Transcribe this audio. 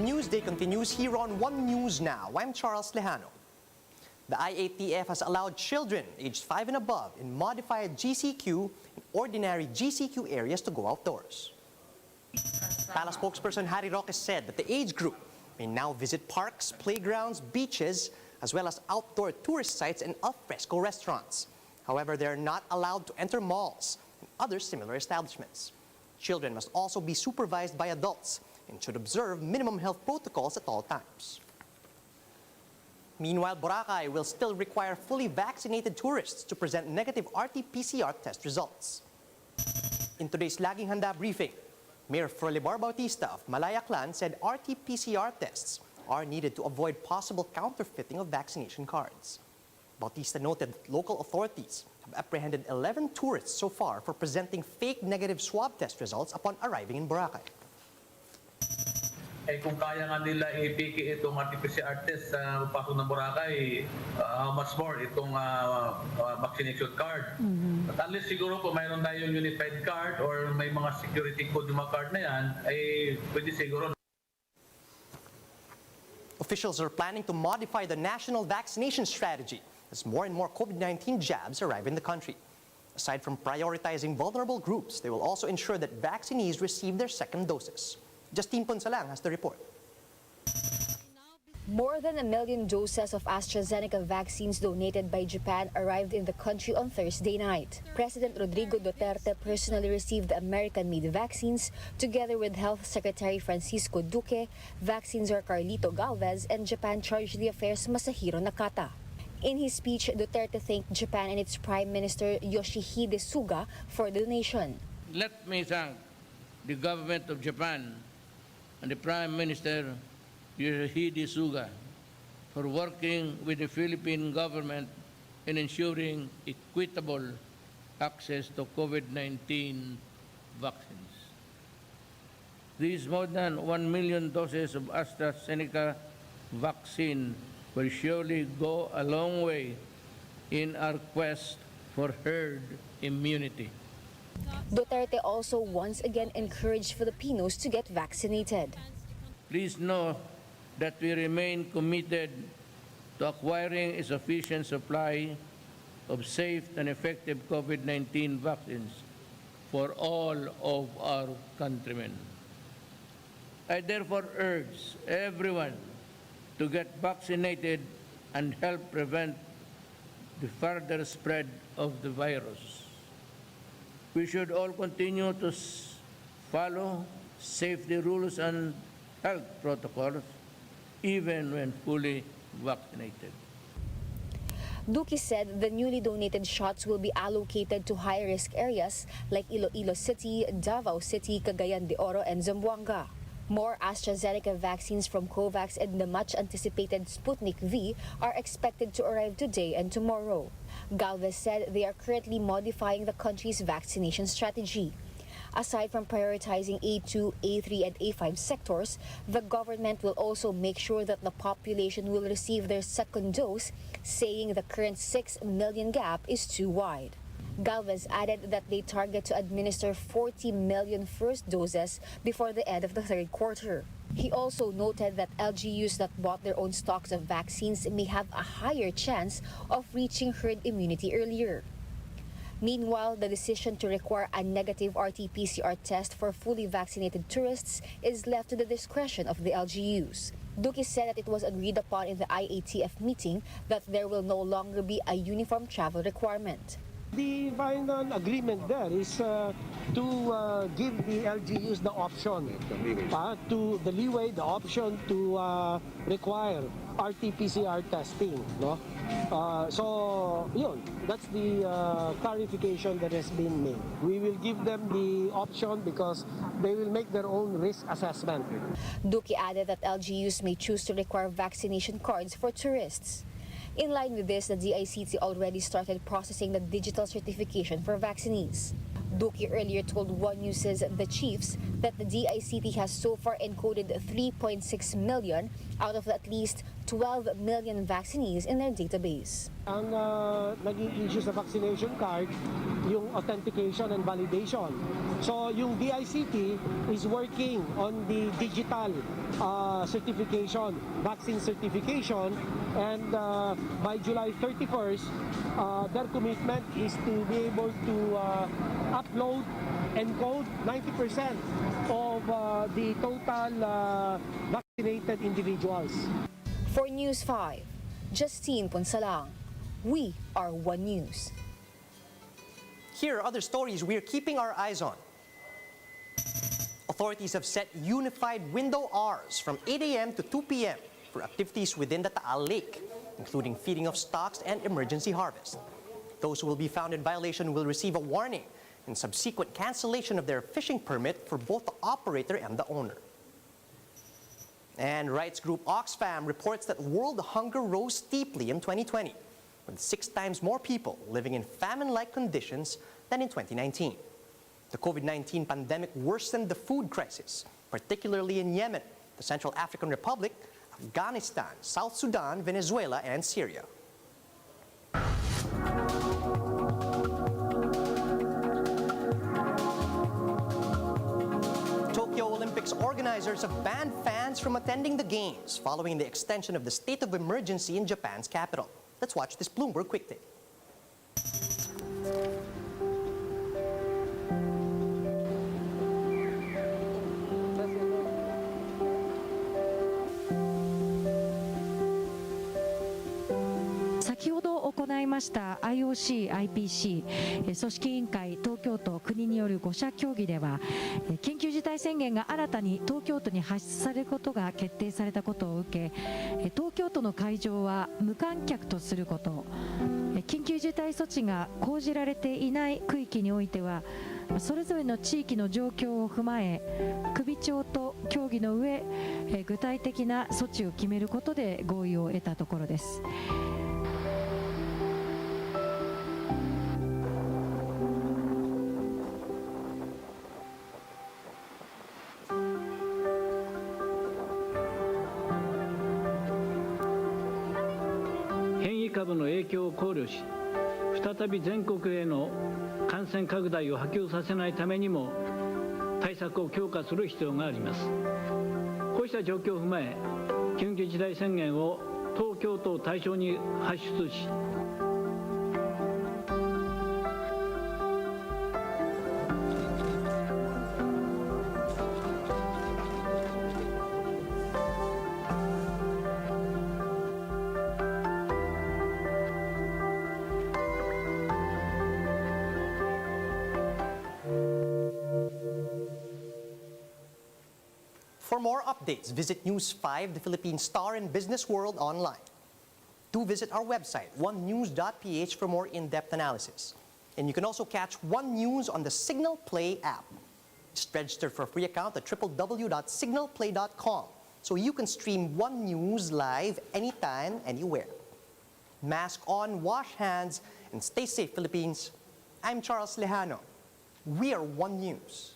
Newsday continues here on One News Now. I'm Charles Lejano. The IATF has allowed children aged 5 and above in modified GCQ and ordinary GCQ areas to go outdoors. Tala spokesperson Harry Roque said that the age group may now visit parks, playgrounds, beaches, as well as outdoor tourist sites and al fresco restaurants. However, they are not allowed to enter malls and other similar establishments. Children must also be supervised by adults and should observe minimum health protocols at all times. Meanwhile, Boracay will still require fully vaccinated tourists to present negative RT-PCR test results. In today's Laging Handa briefing, Mayor Frolibar Bautista of Malayaclan said RT-PCR tests are needed to avoid possible counterfeiting of vaccination cards. Bautista noted that local authorities have apprehended 11 tourists so far for presenting fake negative swab test results upon arriving in Boracay. Kung kaya nga nila ipiki itong RT-PCR test sa pasok ng Boracay, how much more itong vaccination card. At least siguro kung mayroon tayong unified card or may mga security code yung mga card na yan, ay pwede siguro. Officials are planning to modify the national vaccination strategy as more and more COVID-19 jabs arrive in the country. Aside from prioritizing vulnerable groups, they will also ensure that vaccinees receive their second doses. Justine Ponsalang has the report. More than 1 million doses of AstraZeneca vaccines donated by Japan arrived in the country on Thursday night. President Rodrigo Duterte personally received the American-made vaccines together with Health Secretary Francisco Duque, vaccines are Carlito Galvez, and Japan Charge d'Affaires Masahiro Nakata. In his speech, Duterte thanked Japan and its Prime Minister Yoshihide Suga for the donation. Let me thank the government of Japan and the Prime Minister Yoshihide Suga for working with the Philippine government in ensuring equitable access to COVID-19 vaccines. These more than 1 million doses of AstraZeneca vaccine will surely go a long way in our quest for herd immunity. Duterte also once again encouraged Filipinos to get vaccinated. Please know that we remain committed to acquiring a sufficient supply of safe and effective COVID-19 vaccines for all of our countrymen. I therefore urge everyone to get vaccinated and help prevent the further spread of the virus. We should all continue to follow safety rules and health protocols, even when fully vaccinated. Duque said the newly donated shots will be allocated to high-risk areas like Iloilo City, Davao City, Cagayan de Oro, and Zamboanga. More AstraZeneca vaccines from COVAX and the much-anticipated Sputnik V are expected to arrive today and tomorrow. Galvez said they are currently modifying the country's vaccination strategy. Aside from prioritizing A2, A3, and A5 sectors, the government will also make sure that the population will receive their second dose, saying the current 6 million gap is too wide. Galvez added that they target to administer 40 million first doses before the end of the third quarter. He also noted that LGUs that bought their own stocks of vaccines may have a higher chance of reaching herd immunity earlier. Meanwhile, the decision to require a negative RT-PCR test for fully vaccinated tourists is left to the discretion of the LGUs. Duque said that it was agreed upon in the IATF meeting that there will no longer be a uniform travel requirement. The final agreement there is to give the LGUs the option, to the leeway, the option to require RT-PCR testing. No? So, yun, that's the clarification that has been made. We will give them the option because they will make their own risk assessment. Duque added that LGUs may choose to require vaccination cards for tourists. In line with this, the DICT already started processing the digital certification for vaccinees. Duque earlier told One News's The Chiefs that the DICT has so far encoded 3.6 million out of at least 12 million vaccinees in their database. Ang naging issue sa vaccination card, yung authentication and validation. So yung DICT is working on the digital certification, vaccine certification, and by July 31st, their commitment is to be able to upload and code 90% of the total vaccinated individuals. For News 5, Justine Ponsalang, we are One News. Here are other stories we're keeping our eyes on. Authorities have set unified window hours from 8 a.m. to 2 p.m. for activities within the Taal Lake, including feeding of stocks and emergency harvest. Those who will be found in violation will receive a warning and subsequent cancellation of their fishing permit for both the operator and the owner. And rights group Oxfam reports that world hunger rose steeply in 2020, with 6 times more people living in famine-like conditions than in 2019. The COVID-19 pandemic worsened the food crisis, particularly in Yemen, the Central African Republic, Afghanistan, South Sudan, Venezuela, and Syria. Tokyo Olympics organizers have banned fans from attending the games following the extension of the state of emergency in Japan's capital. Let's watch this Bloomberg Quick Take. IOC、IPC、組織委員会、東京都、国による5者協議では、緊急事態宣言が新たに東京都に発出されることが決定されたことを受け、東京都の会場は無観客とすること、緊急事態措置が講じられていない区域においては、それぞれの地域の状況を踏まえ、首長と協議の上、具体的な措置を決めることで合意を得たところです。株の影響を考慮し、再び全国への感染拡大を波及させないためにも対策を強化する必要があります。こうした状況を踏まえ、緊急事態宣言を東京都を対象に発出し、For more updates, visit News 5, the Philippine Star and Business World online. Do visit our website, onenews.ph, for more in-depth analysis. And you can also catch One News on the Signal Play app. Just register for a free account at www.signalplay.com so you can stream One News live anytime, anywhere. Mask on, wash hands, and stay safe, Philippines. I'm Charles Lejano. We are One News.